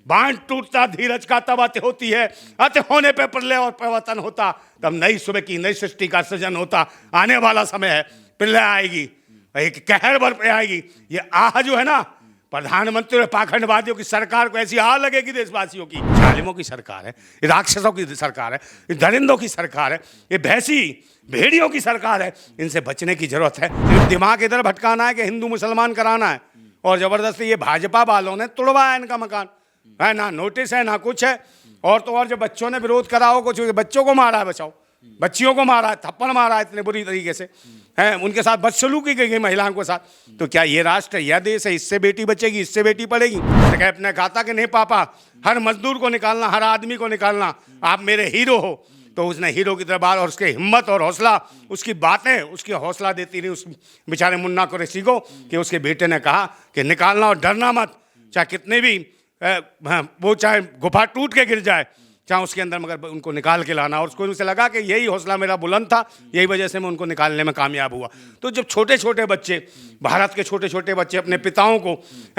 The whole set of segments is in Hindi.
बांध टूटता धीरज का तब अति होती है, अति होने पे प्रलय और प्रवर्तन होता, तब नई सुबह की नई सृष्टि का सृजन होता। आने वाला समय है, प्रलय आएगी, एक कहर बरप आएगी। ये आह जो है ना, प्रधानमंत्री और पाखंडवादियों की सरकार को ऐसी आह लगेगी देशवासियों की। जालिमों की सरकार है, ये राक्षसों की सरकार है, ये दरिंदों की सरकार है, ये भैंसी भेड़ियों की सरकार है। इनसे बचने की जरूरत है। सिर्फ दिमाग इधर भटकाना है कि हिंदू मुसलमान कराना है, और जबरदस्ती ये भाजपा वालों ने तोड़वाया इनका मकान है। ना नोटिस है ना कुछ है। और तो और जो बच्चों ने विरोध करा हो, कुछ बच्चों को मारा है, बचाओ बच्चियों को मारा है, थप्पड़ मारा है इतने बुरी तरीके से, हैं उनके साथ बदसलूकी की गई महिलाओं के साथ। तो क्या ये राष्ट्र है, यह देश है? इससे बेटी बचेगी, इससे बेटी पढ़ेगी? तो अपने खाता कि नहीं पापा, हर मजदूर को निकालना, हर आदमी को निकालना, आप मेरे हीरो हो। तो उसने हीरो की तरह बात, और उसके हिम्मत और हौसला, उसकी बातें उसकी हौसला देती रही उस बेचारे मुन्ना कुरैशी को, कि उसके बेटे ने कहा कि निकालना और डरना मत, चाहे कितने भी वो चाहे गुफा टूट के गिर जाए, चाहे उसके अंदर, मगर उनको निकाल के लाना। और उसको उनसे लगा कि यही हौसला मेरा बुलंद था, यही वजह से मैं उनको निकालने में कामयाब हुआ। तो जब छोटे छोटे बच्चे, भारत के छोटे छोटे बच्चे अपने पिताओं को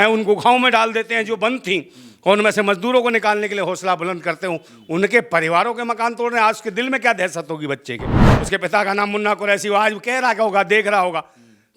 उन गुफाओं में डाल देते हैं जो बंद थी, और उनमें से मजदूरों को निकालने के लिए हौसला बुलंद करते हूँ, उनके परिवारों के मकान तोड़ रहे हैं, आज उसके दिल में क्या दहशत होगी बच्चे के। उसके पिता का नाम मुन्ना कुरैशी, वो आज कह रहा होगा, देख रहा होगा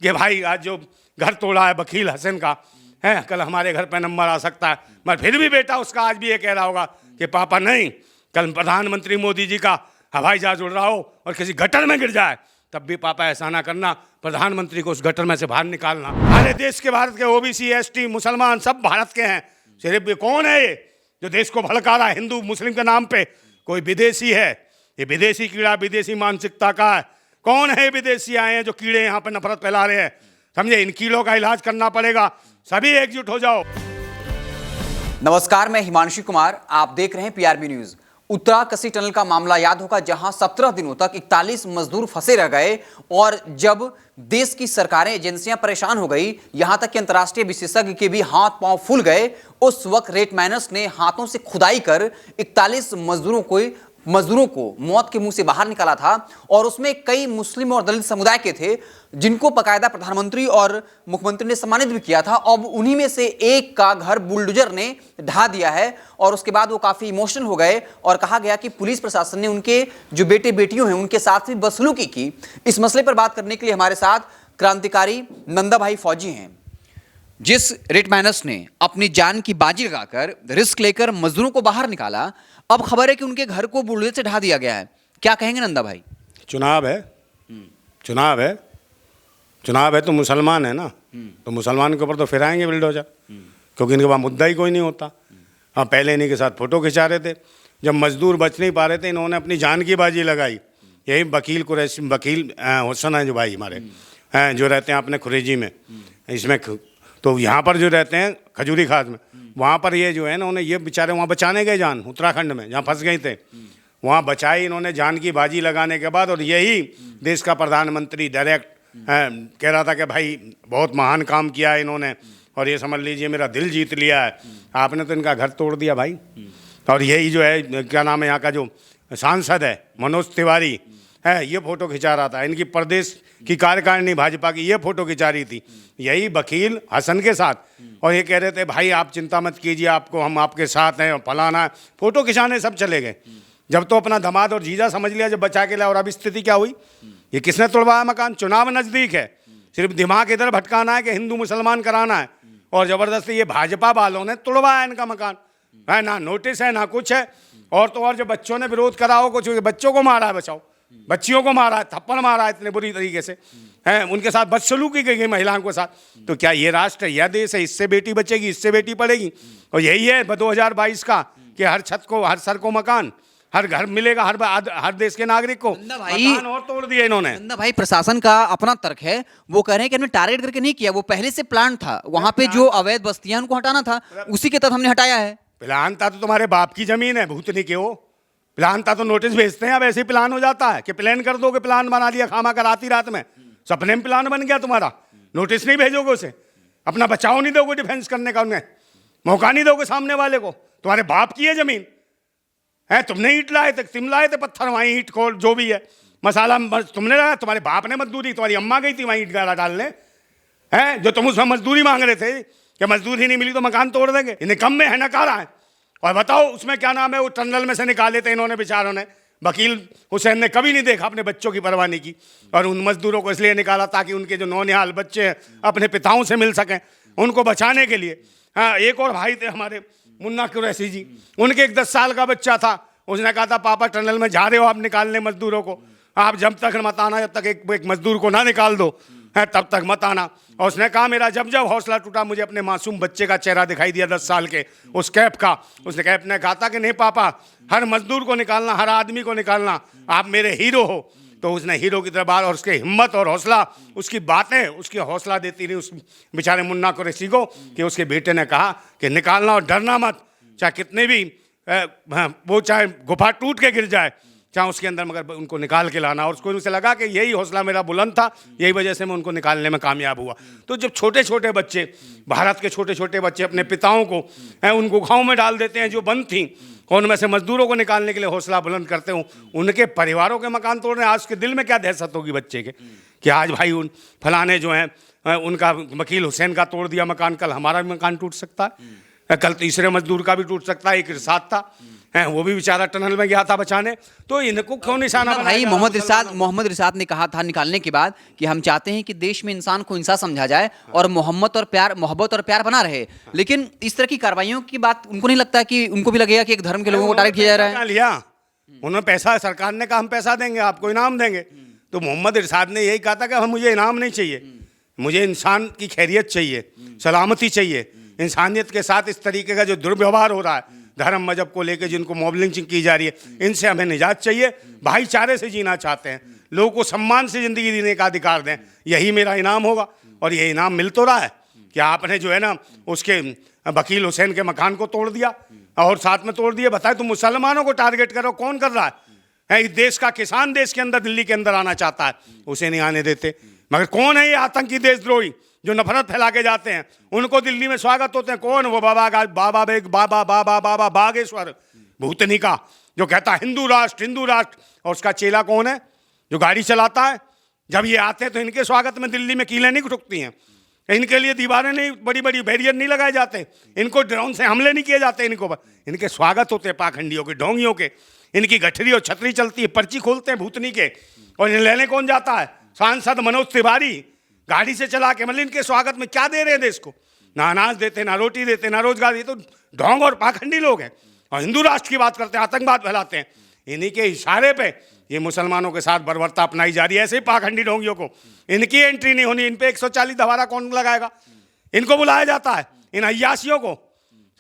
कि भाई आज जो घर तोड़ा है वकील हसन का है, कल हमारे घर पर नंबर आ सकता है। मगर फिर भी बेटा उसका आज भी ये कह रहा होगा कि पापा नहीं, कल प्रधानमंत्री मोदी जी का हवाई जहाज उड़ रहा हो और किसी गटर में गिर जाए, तब भी पापा ऐसा ना करना, प्रधानमंत्री को उस गटर में से बाहर निकालना। हमारे देश के, भारत के ओबीसी एसटी मुसलमान सब भारत के हैं। सिर्फ ये कौन है ये जो देश को भड़का रहा है हिंदू मुस्लिम के नाम पे? कोई विदेशी है, ये विदेशी कीड़ा, विदेशी मानसिकता का है। कौन है विदेशी आए हैं जो कीड़े यहाँ पे नफरत फैला रहे हैं? समझे, इन कीड़ों का इलाज करना पड़ेगा। सभी एकजुट हो जाओ। नमस्कार, मैं हिमांशु कुमार, आप देख रहे हैं पीआरबी न्यूज। उत्तराकशी टनल का मामला याद होगा, जहां 17 दिनों तक 41 मजदूर फंसे रह गए, और जब देश की सरकारें, एजेंसियां परेशान हो गई, यहां तक कि अंतर्राष्ट्रीय विशेषज्ञ के भी हाथ पांव फूल गए, उस वक्त रेट मैनर्स ने हाथों से खुदाई कर 41 मजदूरों को मौत के मुंह से बाहर निकाला था। और उसमें कई मुस्लिम और दलित समुदाय के थे, जिनको बाकायदा प्रधानमंत्री और मुख्यमंत्री ने सम्मानित भी किया था। अब उन्हीं में से एक का घर बुलडोजर ने ढा दिया है, और उसके बाद वो काफी इमोशनल हो गए, और कहा गया कि पुलिस प्रशासन ने उनके जो बेटे बेटियों हैं उनके साथ भी बदसलूकी की। इस मसले पर बात करने के लिए हमारे साथ क्रांतिकारी नंदा भाई फौजी हैं। जिस रेट मैनर्स ने अपनी जान की बाजी लगाकर रिस्क लेकर मजदूरों को बाहर निकाला, अब खबर है कि उनके घर को बुलडोजर से ढा दिया गया है। क्या कहेंगे नंदा भाई? चुनाव है, चुनाव है, चुनाव है तो मुसलमान है ना, तो मुसलमान के ऊपर तो फिराएंगे बुलडोजर, क्योंकि इनके पास मुद्दा ही कोई नहीं होता। हाँ, पहले इन्हीं के साथ फोटो खिंचा रहे थे, जब मजदूर बच नहीं पा रहे थे, इन्होंने अपनी जान की बाजी लगाई। यही वकील कुरैशी, वकील हुसैन है जो भाई हमारे हैं, जो रहते हैं अपने खुरेजी में, इसमें तो यहाँ पर जो रहते हैं खजूरी खास में, वहाँ पर ये जो है ना, उन्हें ये बेचारे वहाँ बचाने गए जान, उत्तराखंड में जहाँ फंस गए थे, वहाँ बचाई इन्होंने जान की बाजी लगाने के बाद। और यही देश का प्रधानमंत्री डायरेक्ट कह रहा था कि भाई बहुत महान काम किया है इन्होंने, और ये समझ लीजिए मेरा दिल जीत लिया है। आपने तो इनका घर तोड़ दिया भाई। और यही जो है, क्या नाम है यहाँ का जो सांसद है मनोज तिवारी है, ये फोटो खिंचा रहा था, इनकी प्रदेश की कार्यकारिणी भाजपा की ये फोटो खिंचा रही थी यही वकील हसन के साथ, और ये कह रहे थे भाई आप चिंता मत कीजिए, आपको हम आपके साथ हैं, फलाना। फोटो खिंचाने सब चले गए। जब तो अपना दामाद और जीजा समझ लिया, जब बचा के लाया, और अब स्थिति क्या हुई? ये किसने तोड़वाया मकान? चुनाव नज़दीक है, सिर्फ दिमाग इधर भटकाना है कि हिंदू मुसलमान कराना है, और ज़बरदस्ती ये भाजपा वालों ने तोड़वाया इनका मकान है। ना नोटिस है ना कुछ है। और तो और जो बच्चों ने विरोध करा हो, कुछ बच्चों को मारा है, बचाओ बच्चियों को मारा है, थप्पड़ मारा है इतने बुरी तरीके से, हैं उनके साथ बदसलूकी की गई महिलाओं के साथ। तो क्या ये राष्ट्र है, यह देश है? इससे बेटी बचेगी, इससे बेटी पढ़ेगी। और यही है 2022 का, कि हर छत को, हर सर को मकान, हर घर मिलेगा, हर देश के नागरिक को। मकान और तोड़ दिए इन्होंने। नंदा भाई, प्रशासन का अपना तर्क है, वो कह रहे हैं कि हमने टारगेट करके नहीं किया, वो पहले से प्लान था, वहां पे जो अवैध बस्तियां उनको हटाना था, उसी के तहत हमने हटाया है। प्लान था तो तुम्हारे बाप की जमीन है, भूतनी के हो। प्लान था तो नोटिस भेजते हैं, अब ऐसे ही प्लान हो जाता है कि प्लान कर दोगे, प्लान बना दिया खामा कर आती रात में, सपने में प्लान बन गया तुम्हारा। नोटिस नहीं भेजोगे उसे, अपना बचाव नहीं दोगे डिफेंस करने का, उन्हें मौका नहीं दोगे सामने वाले को। तुम्हारे बाप की है जमीन है, तुमने ईंट लाए थे, तुम लाए थे पत्थर, वहीं ईंट खोल जो भी है मसाला तुमने लगाया, तुम्हारे बाप ने मजदूरी, तुम्हारी अम्मा गई थी वहीं ईंट गाड़ा डालने, हैं जो तुम उसमें मजदूरी मांग रहे थे कि मजदूरी नहीं मिली तो मकान तोड़ देंगे। इन्हें कम में है, नकारा है। और बताओ उसमें क्या नाम है, वो टनल में से निकाले थे इन्होंने बेचारों ने, वकील हुसैन ने कभी नहीं देखा अपने बच्चों की परवाह नहीं की, और उन मजदूरों को इसलिए निकाला ताकि उनके जो नौनिहाल बच्चे हैं अपने पिताओं से मिल सकें, उनको बचाने के लिए। हाँ, एक और भाई थे हमारे मुन्ना कुरैशी जी, उनके एक 10 साल का बच्चा था, उसने कहा था पापा टनल में जा रहे हो आप निकालने मजदूरों को, आप जब तक मत आना, जब तक एक मजदूर को ना निकाल दो है तब तक मत आना। और उसने कहा मेरा जब जब हौसला टूटा, मुझे अपने मासूम बच्चे का चेहरा दिखाई दिया 10 साल के, उस कैप का, उसने कैप ने कहा था कि नहीं पापा, हर मजदूर को निकालना, हर आदमी को निकालना, आप मेरे हीरो हो। तो उसने हीरो की तरह बात, और उसके हिम्मत और हौसला, उसकी बातें उसकी हौसला देती रही उस बेचारे मुन्ना कुरैशी को, कि उसके बेटे ने कहा कि निकालना और डरना मत, चाहे कितने भी वो चाहे गुफा टूट के गिर जाए, चाहे उसके अंदर, मगर उनको निकाल के लाना। और उसको उसे लगा कि यही हौसला मेरा बुलंद था, यही वजह से मैं उनको निकालने में कामयाब हुआ। तो जब छोटे छोटे बच्चे, भारत के छोटे छोटे बच्चे अपने पिताओं को उन गुफाओं में डाल देते हैं जो बंद थी, और उनमें से मजदूरों को निकालने के लिए हौसला बुलंद करते हो, उनके परिवारों के मकान तोड़ रहे हैं, आज उसके दिल में क्या दहशत होगी बच्चे के, कि आज भाई उन फलाने जो हैं उनका वकील हुसैन का तोड़ दिया मकान, कल हमारा भी मकान टूट सकता है, कल तीसरे मजदूर का भी टूट सकता है। एक साथ था वो भी बेचारा टनल में गया था बचाने, तो इनको क्यों निशाना बनाया? भाई मोहम्मद इरशाद ने कहा था निकालने के बाद कि हम चाहते हैं कि देश में इंसान को इंसान समझा जाए और मोहब्बत और प्यार बना रहे, लेकिन इस तरह की कार्रवाइयों की बात उनको नहीं लगता कि उनको भी लगेगा कि एक धर्म के लोगों को टारगेट किया जा रहा है? लिया उन्होंने पैसा, सरकार ने कहा हम पैसा देंगे आपको, इनाम देंगे, तो मोहम्मद इरशाद ने यही कहा था कि हम, मुझे इनाम नहीं चाहिए, मुझे इंसान की खैरियत चाहिए, सलामती चाहिए। इंसानियत के साथ इस तरीके का जो दुर्व्यवहार हो रहा है धर्म मजहब को लेकर, जिनको मॉब लिंचिंग की जा रही है, इनसे हमें निजात चाहिए। भाईचारे से जीना चाहते हैं, लोगों को सम्मान से ज़िंदगी जीने का अधिकार दें, यही मेरा इनाम होगा। और ये इनाम मिल तो रहा है कि आपने जो है ना उसके वकील हुसैन के मकान को तोड़ दिया और साथ में तोड़ दिए। बताए तुम मुसलमानों को टारगेट करो, कौन कर रहा है? इस देश का किसान देश के अंदर, दिल्ली के अंदर आना चाहता है, उसे नहीं आने देते। मगर कौन है ये आतंकी देशद्रोही जो नफरत फैला के जाते हैं? उनको दिल्ली में स्वागत होते हैं। कौन? वो बाबा बागेश्वर भूतनी का, जो कहता है हिंदू राष्ट्र हिंदू राष्ट्र। और उसका चेला कौन है? जो गाड़ी चलाता है। जब ये आते हैं तो इनके स्वागत में दिल्ली में कीलें नहीं ठुकती हैं, इनके लिए दीवारें नहीं, बड़ी बड़ी बैरियर नहीं लगाए जाते, इनको ड्रोन से हमले नहीं किए जाते, इनके स्वागत होते हैं पाखंडियों के, ढोंगियों के। इनकी गठरी और छतरी चलती है, पर्ची खोलते हैं भूतनी के, और इन्हें लेने कौन जाता है? सांसद मनोज तिवारी गाड़ी से चला के। मतलब इनके स्वागत में क्या दे रहे हैं देश को? ना अनाज देते, ना रोटी देते, ना रोजगार। ये तो ढोंग और पाखंडी लोग हैं, और हिंदू राष्ट्र की बात करते हैं, आतंकवाद फैलाते हैं। इन्हीं के इशारे पे ये मुसलमानों के साथ बर्बरता अपनाई जा रही है। ऐसे ही पाखंडी ढोंगियों को इनकी एंट्री नहीं होनी। इन पे 140 धारा कौन लगाएगा? इनको बुलाया जाता है, इन अय्यासियों को,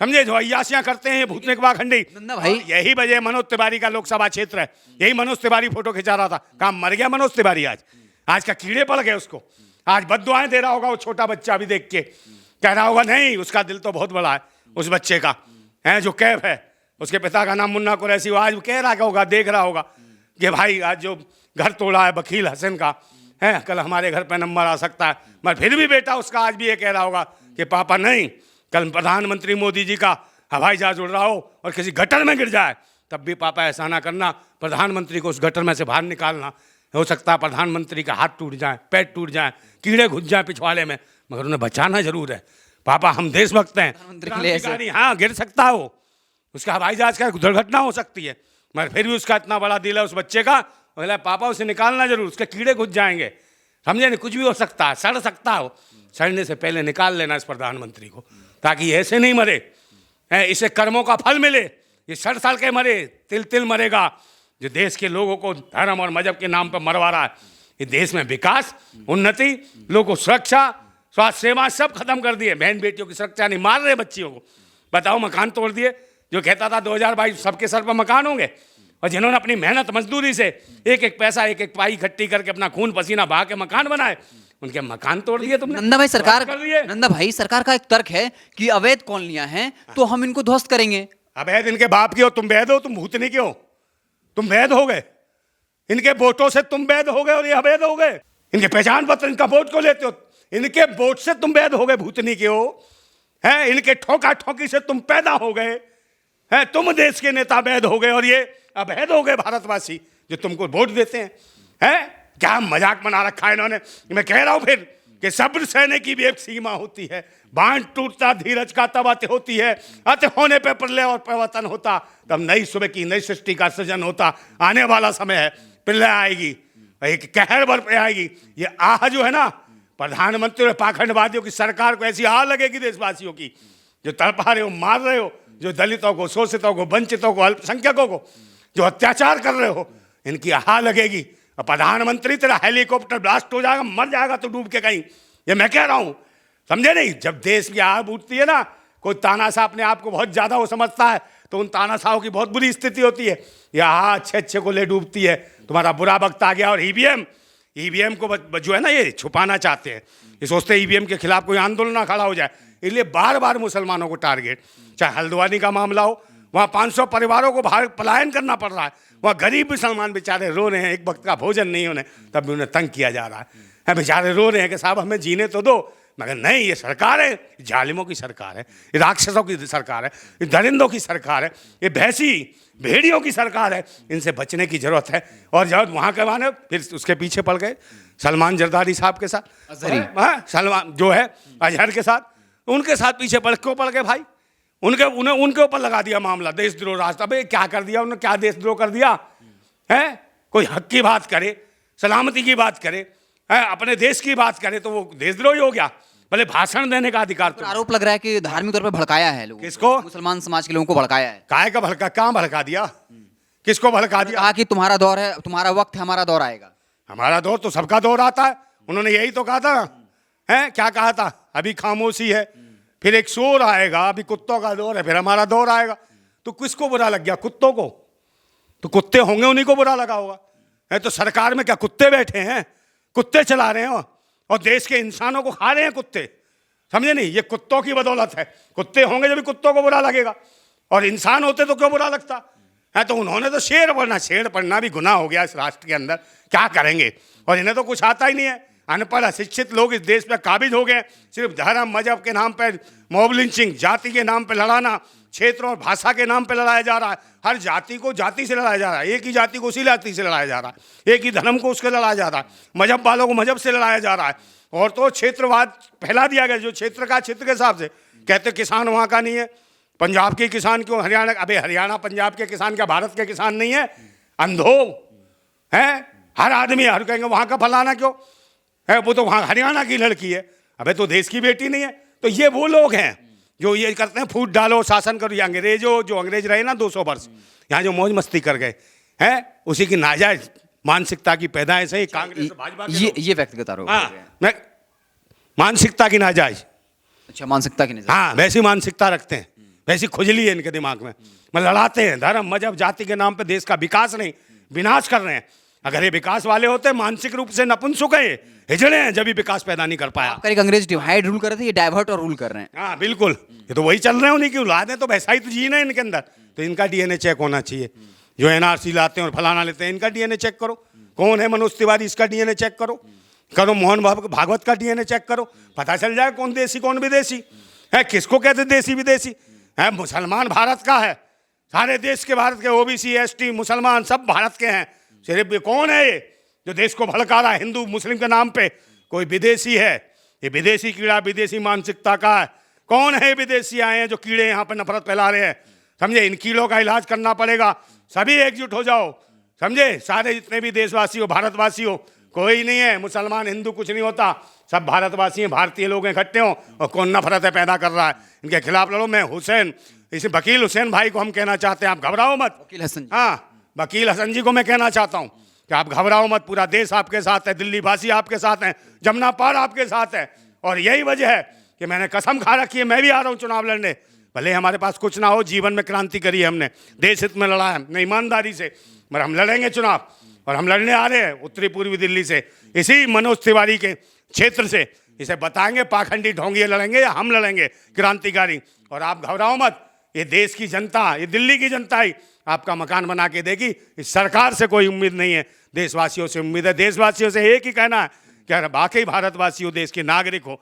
समझे, जो अय्यासियां करते हैं भूतने के पाखंडी भाई। यही वजह मनोज तिवारी का लोकसभा क्षेत्र है। यही मनोज तिवारी फोटो खिंचा रहा था, कहा मर गया मनोज तिवारी। आज का कीड़े पड़ गए उसको, आज बद्दुआएं दे रहा होगा वो छोटा बच्चा भी देख के, कह रहा होगा नहीं, उसका दिल तो बहुत बड़ा है उस बच्चे का, है जो कैफ है, उसके पिता का नाम मुन्ना कुरैशी। वो आज कह रहा होगा, देख रहा होगा कि भाई आज जो घर तोड़ा है वकील हसन का है, कल हमारे घर पे नंबर आ सकता है। मगर फिर भी बेटा उसका आज भी ये कह रहा होगा कि पापा नहीं, कल प्रधानमंत्री मोदी जी का हवाई जहाज उड़ रहा हो और किसी गटर में गिर जाए, तब भी पापा ऐसा ना करना, प्रधानमंत्री को उस गटर में से बाहर निकालना। हो सकता है प्रधानमंत्री का हाथ टूट जाए, पैर टूट जाए, कीड़े घुस जाए पिछवाड़े में, मगर उन्हें बचाना जरूर है। पापा हम देशभक्त हैं, हाँ गिर सकता हो, उसका हवाई जहाज का दुर्घटना हो सकती है, मगर फिर भी उसका इतना बड़ा दिल है उस बच्चे का, बोला पापा उसे निकालना जरूर, उसके कीड़े घुस जाएंगे, समझे नहीं, कुछ भी हो सकता है, सड़ सकता हो, सड़ने से पहले निकाल लेना इस प्रधानमंत्री को, ताकि ऐसे नहीं मरे, इसे कर्मों का फल मिले। ये 60 साल के मरे, तिल तिल मरेगा, जो देश के लोगों को धर्म और मजहब के नाम पर मरवा रहा है। ये देश में विकास, उन्नति, लोगों को सुरक्षा, स्वास्थ्य सेवा सब खत्म कर दिए। बहन बेटियों की सुरक्षा नहीं, मार रहे बच्चियों को। बताओ, मकान तोड़ दिए। जो कहता था 2022 सबके सर पर मकान होंगे, और जिन्होंने अपनी मेहनत मजदूरी से एक एक पैसा, एक एक पाई इकट्ठी करके अपना खून पसीना बहा के मकान बनाए, उनके मकान तोड़ दिए तुमने। नंदा भाई सरकार का एक तर्क है कि अवैध कॉलोनियां हैं तो हम इनको ध्वस्त करेंगे। अवैध इनके बाप की हो, तुम वैध हो, तुम भूतनी के हो, तुम वैध हो गए, इनके वोटों से तुम वैध हो गए और ये अवैध हो गए। इनके पहचान पत्र, इनका वोट को लेते हो, इनके वोट से तुम वैध हो गए, भूतनी के हो, है इनके ठोका ठोकी से तुम पैदा हो गए, है तुम देश के नेता वैध हो गए, और ये अवैध हो गए भारतवासी जो तुमको वोट देते हैं। है क्या मजाक बना रखा है इन्होंने। मैं कह रहा हूं फिर कि सब्र सहने की भी एक सीमा होती है। बांध टूटता धीरज का तब अत होती है, अत होने पे प्रलय और प्रवर्तन होता, तब नई सुबह की नई सृष्टि का सृजन होता। आने वाला समय है, प्रलय आएगी, एक कहर बरप आएगी। ये आह जो है ना, प्रधानमंत्री और पाखंडवादियों की सरकार को ऐसी आह लगेगी देशवासियों की, जो तड़पा रहे हो, मार रहे हो, जो दलितों को, शोषितों को, वंचितों को, अल्पसंख्यकों को जो अत्याचार कर रहे हो, इनकी आह लगेगी। और प्रधानमंत्री तेरा हेलीकॉप्टर ब्लास्ट हो जाएगा, मर जाएगा तो डूब के कहीं, ये मैं कह रहा हूं, समझे नहीं। जब देश की आग उठती है ना, कोई तानाशाह अपने आप को बहुत ज्यादा वो समझता है, तो उन तानाशाहों की बहुत बुरी स्थिति होती है। यह अच्छे अच्छे को ले डूबती है। तुम्हारा बुरा वक्त आ गया। और ईवीएम को जो है ना, ये छुपाना चाहते हैं। ये सोचते हैं ईवीएम के खिलाफ कोई आंदोलन ना खड़ा हो जाए, इसलिए बार बार मुसलमानों को टारगेट। चाहे हल्द्वानी का मामला हो, वहाँ 500 परिवारों को बाहर पलायन करना पड़ रहा है। वहाँ गरीब मुसलमान बेचारे रो रहे हैं, एक वक्त का भोजन नहीं होने, तब भी उन्हें तंग किया जा रहा है। बेचारे रो रहे हैं कि साहब हमें जीने तो दो, मगर नहीं, ये सरकार है, जालिमों की सरकार है, ये राक्षसों की सरकार है, ये दरिंदों की सरकार है, ये भैंसी भेड़ियों की सरकार है। इनसे बचने की जरूरत है। और जब वहाँ के माने फिर उसके पीछे पड़ गए सलमान जरदारी साहब के साथ, सलमान जो है अजहर के साथ, उनके साथ पीछे क्यों पड़ गए भाई? उनके ऊपर लगा दिया मामला, देशद्रोह रास्ता। भाई क्या कर दिया उन्होंने? क्या देशद्रोह कर दिया है? कोई हक की बात करे, सलामती की बात करे, अपने देश की बात करे, तो वो देशद्रोही हो गया। भले भाषण देने का अधिकार तो आरोप लग रहा है कि धार्मिक तौर पर भड़काया है लोगों किसको? मुसलमान समाज के लोगों को भड़काया है। काय का भड़का? कहाँ भड़का दिया? किसको भड़का दिया? कहा कि तुम्हारा दौर है, तुम्हारा वक्त है, हमारा दौर आएगा। हमारा दौर तो सबका दौर आता है। उन्होंने यही तो कहा था, है क्या कहा था? अभी खामोशी है, फिर एक शोर आएगा, अभी कुत्तों का दौर है, फिर हमारा दौर आएगा। तो किसको बुरा लग गया? कुत्तों को। तो कुत्ते होंगे, उन्हीं को बुरा लगा होगा। है तो सरकार में क्या कुत्ते बैठे हैं? कुत्ते चला रहे हैं और देश के इंसानों को खा रहे हैं कुत्ते, समझे नहीं? ये कुत्तों की बदौलत है। कुत्ते होंगे जब भी कुत्तों को बुरा लगेगा, और इंसान होते तो क्यों बुरा लगता है? तो उन्होंने तो शेर पढ़ना भी गुनाह हो गया इस राष्ट्र के अंदर। क्या करेंगे? और इन्हें तो कुछ आता ही नहीं है। अनपढ़ अशिक्षित लोग इस देश पे काबिज हो गए। सिर्फ धर्म मजहब के नाम पे मॉब लिंचिंग, जाति के नाम पे लड़ाना, क्षेत्र और भाषा के नाम पे लड़ाया जा रहा है। हर जाति को जाति से लड़ाया जा रहा है, एक ही जाति को उसी जाति से लड़ाया जा रहा है, एक ही धर्म को उसके लड़ाया जा रहा है, मजहब वालों को मजहब से लड़ाया जा रहा है। और तो क्षेत्रवाद फैला दिया गया, जो क्षेत्र का क्षेत्र के हिसाब से कहते किसान वहाँ का नहीं है, पंजाब के किसान क्यों हरियाणा? अबे हरियाणा पंजाब के किसान क्या भारत के किसान नहीं है? अंधो है, हर आदमी हर कहेंगे वहाँ का फलाना क्यों है, वो तो वहाँ हरियाणा की लड़की है। अबे तो देश की बेटी नहीं है। तो ये वो लोग हैं जो ये करते हैं, फूट डालो, शासन करो। ये अंग्रेजों जो अंग्रेज रहे ना 200 वर्ष, यहाँ जो मौज मस्ती कर गए हैं, उसी की नाजायज मानसिकता की पैदाइश है कांग्रेस भाजपा के। ये व्यक्तिगत आरोप है। मैं मानसिकता की नाजायज, अच्छा मानसिकता की नजर, हाँ वैसी मानसिकता रखते हैं, वैसी खुजली है इनके दिमाग में। मतलब लड़ाते हैं धर्म मजहब जाति के नाम पे, देश का विकास नहीं विनाश कर रहे हैं। अगर ये विकास वाले होते, मानसिक रूप से नपुंसक है, हिजड़े हैं, जब भी विकास पैदा नहीं कर पाया। एक अंग्रेज डिवाइड रूल कर रहे थे, ये डाइवर्ट और रूल कर रहे हैं। हाँ बिल्कुल, ये तो वही चल रहे हैं, उन्हीं की औलाद है, तो वैसा ही तो जीन है इनके अंदर। तो इनका डीएनए चेक होना चाहिए। जो एनआरसी लाते हैं और फलाना लेते हैं, इनका डीएनए चेक करो। कौन है मनोज तिवारी, इसका डीएनए चेक करो। मोहन भागवत का डीएनए चेक करो, पता चल जाए कौन देसी कौन विदेशी है। किसको कहते देसी विदेशी है? मुसलमान भारत का है, सारे देश के भारत के, ओबीसी एसटी मुसलमान सब भारत के हैं। सिर्फ ये कौन है ये जो देश को भड़का रहा है हिंदू मुस्लिम के नाम पे? कोई विदेशी है। ये विदेशी कीड़ा विदेशी मानसिकता का है। कौन है विदेशी आए हैं जो कीड़े यहाँ पर नफरत फैला रहे हैं? समझे, इन कीड़ों का इलाज करना पड़ेगा। सभी एकजुट हो जाओ, समझे, सारे जितने भी देशवासी हो, भारतवासी हो, कोई नहीं है मुसलमान हिंदू कुछ नहीं होता, सब भारतवासी हैं, भारतीय लोग इकट्ठे हों। और कौन नफरत है पैदा कर रहा है, इनके खिलाफ लड़ो। मैं हुसैन, इसे वकील हुसैन भाई को हम कहना चाहते हैं, आप घबराओ मत। वकील हसन, हाँ वकील हसन जी को मैं कहना चाहता हूँ कि आप घबराओ मत, पूरा देश आपके साथ है, दिल्ली वासी आपके साथ हैं, जमुना पार आपके साथ है। और यही वजह है कि मैंने कसम खा रखी है, मैं भी आ रहा हूँ चुनाव लड़ने। भले हमारे पास कुछ ना हो, जीवन में क्रांति करी है हमने, देश हित में लड़ा है हमने ईमानदारी से, मगर हम लड़ेंगे चुनाव। और हम लड़ने आ रहे हैं उत्तरी पूर्वी दिल्ली से, इसी मनोज तिवारी के क्षेत्र से। इसे बताएंगे पाखंडी ढोंगी लड़ेंगे या हम लड़ेंगे क्रांतिकारी। और आप घबराओ मत, ये देश की जनता, ये दिल्ली की जनता ही आपका मकान बना के देगी। इस सरकार से कोई उम्मीद नहीं है, देशवासियों से उम्मीद है। देशवासियों से एक ही कहना है कि अगर वाकई भारतवासी हो, देश के नागरिक हो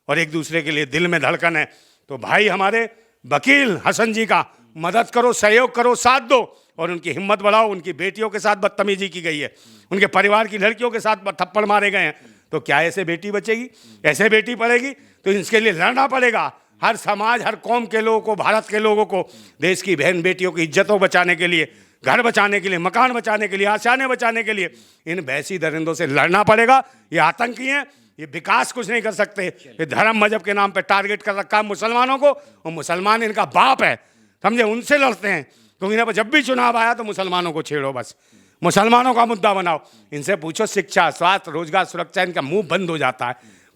और एक दूसरे के लिए दिल में धड़कन है, तो भाई हमारे वकील हसन जी का मदद करो, सहयोग करो, साथ दो और उनकी हिम्मत बढ़ाओ। उनकी बेटियों के साथ बदतमीजी की गई है, उनके परिवार की लड़कियों के साथ थप्पड़ मारे गए हैं, तो क्या ऐसे बेटी बचेगी? ऐसे बेटी पड़ेगी तो इसके लिए लड़ना पड़ेगा। हर समाज, हर कौम के लोगों को, भारत के लोगों को देश की बहन बेटियों की इज्जतों बचाने के लिए, घर बचाने के लिए, मकान बचाने के लिए, आशाएं बचाने के लिए इन भैंसी दरिंदों से लड़ना पड़ेगा। ये आतंकी हैं, ये विकास कुछ नहीं कर सकते। ये धर्म मजहब के नाम पे टारगेट कर रखा है मुसलमानों को, और मुसलमान इनका बाप है, समझे, उनसे लड़ते हैं। तो इन्हें जब भी चुनाव आया तो मुसलमानों को छेड़ो, बस मुसलमानों का मुद्दा बनाओ। इनसे पूछो शिक्षा, स्वास्थ्य, रोजगार, सुरक्षा, इनका मुंह बंद हो जाता है,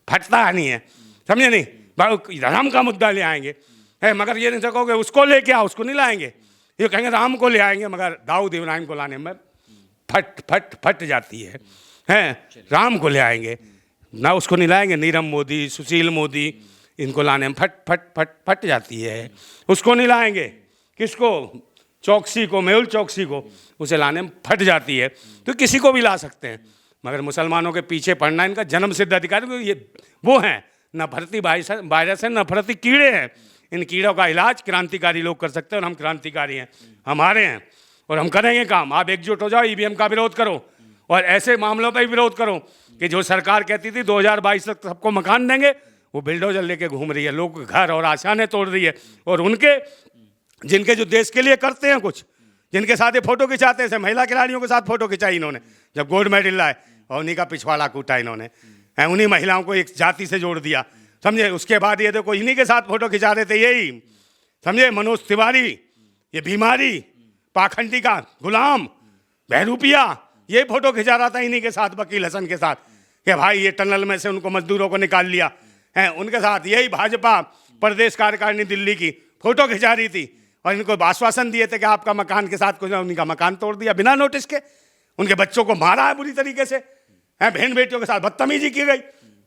फटता नहीं है, समझे नहीं। धर्म का मुद्दा ले आएंगे है, मगर ये नहीं सकोगे उसको लेके आओ, उसको नहीं लाएंगे। ये कहेंगे राम को ले आएंगे, मगर दाऊद इब्राहिम को लाने में फट जाती है। राम को ले आएंगे ना, उसको नहीं लाएंगे। नीरव मोदी, सुशील मोदी, इनको लाने में फट जाती है। उसको नहीं लाएंगे, किसको? चौकसी को, मेहुल चौकसी को, उसे लाने में फट जाती है। तो किसी को भी ला सकते हैं, मगर मुसलमानों के पीछे पड़ना इनका जन्म सिद्ध अधिकार है। ये वो हैं, नफरती वायरस है, नफरती कीड़े हैं। इन कीड़ों का इलाज क्रांतिकारी लोग कर सकते हैं, और हम क्रांतिकारी हैं, हमारे हैं, और हम करेंगे काम। आप एकजुट हो जाओ, ईवीएम का विरोध करो, और ऐसे मामलों पर भी विरोध करो कि जो सरकार कहती थी 2022 तक सबको मकान देंगे, वो बिल्डोजर लेके घूम रही है, लोग घर और आशाएं तोड़ रही है। और उनके जिनके जो देश के लिए करते हैं कुछ, जिनके साथ ये फोटो खिंचाते हैं, महिला खिलाड़ियों के साथ फोटो खिंचाई इन्होंने जब गोल्ड मेडल लाए, और उन्हीं का पिछवाड़ा कूटा इन्होंने, उन्हीं महिलाओं को एक जाति से जोड़ दिया, समझे। उसके बाद ये देखो इन्हीं के साथ फोटो खिंचा रहे थे, यही समझे, मनोज तिवारी, ये बीमारी, पाखंडी का गुलाम, बहरूपिया, ये फोटो खिंचा रहा था इन्हीं के साथ, वकील हसन के साथ, कि भाई ये टनल में से उनको मजदूरों को निकाल लिया है। उनके साथ यही भाजपा प्रदेश कार्यकारिणी दिल्ली की फोटो खिंचा रही थी, और इनको आश्वासन दिए थे कि आपका मकान के साथ कुछ, उनका मकान तोड़ दिया बिना नोटिस के। उनके बच्चों को मारा है बुरी तरीके से, बहन बेटियों के साथ बदतमीजी की गई।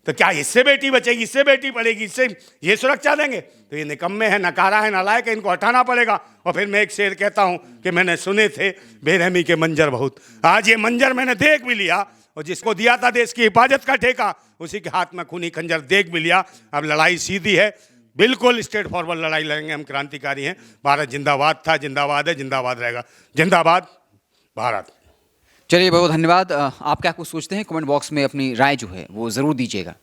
तो क्या इससे बेटी बचेगी, इससे बेटी पड़ेगी, इससे ये सुरक्षा देंगे? तो ये निकम्मे है, नकारा है, नालायक है, इनको हटाना पड़ेगा। और फिर मैं एक शेर कहता हूँ कि मैंने सुने थे बेरहमी के मंजर बहुत, आज ये मंजर मैंने देख भी लिया, और जिसको दिया था देश की हिफाजत का ठेका, उसी के हाथ में खूनी खंजर देख भी लिया। अब लड़ाई सीधी है, बिल्कुल स्ट्रेट फॉरवर्ड लड़ाई लड़ेंगे, हम क्रांतिकारी हैं। भारत जिंदाबाद था, जिंदाबाद है, जिंदाबाद रहेगा। जिंदाबाद भारत। चलिए, बहुत धन्यवाद। आप क्या कुछ सोचते हैं? कमेंट बॉक्स में अपनी राय जो है वो ज़रूर दीजिएगा।